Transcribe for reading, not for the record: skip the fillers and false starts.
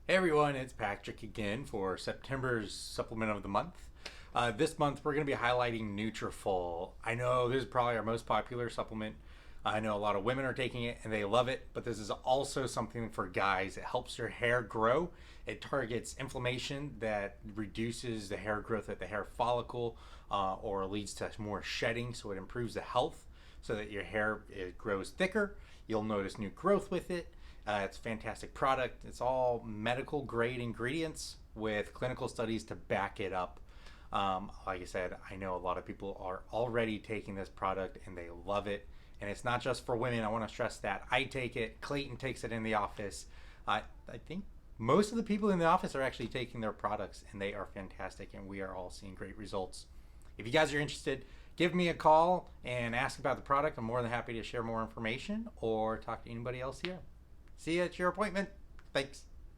Hey everyone, it's Patrick again for September's supplement of the month. This month we're going to be highlighting Nutrafol. I know this is probably our most popular supplement. I know a lot of women are taking it and they love it, but this is also something for guys. It helps your hair grow. It targets inflammation that reduces the hair growth at the hair follicle or leads to more shedding, so it improves the health so that your hair grows thicker. You'll notice new growth with it. It's a fantastic product. It's all medical grade ingredients with clinical studies to back it up. Like I said, I know a lot of people are already taking this product and they love it. And it's not just for women. I want to stress that. I take it. Clayton takes it in the office. I think most of the people in the office are actually taking their products and they are fantastic. And we are all seeing great results. If you guys are interested, give me a call and ask about the product. I'm more than happy to share more information or talk to anybody else here. See you at your appointment. Thanks.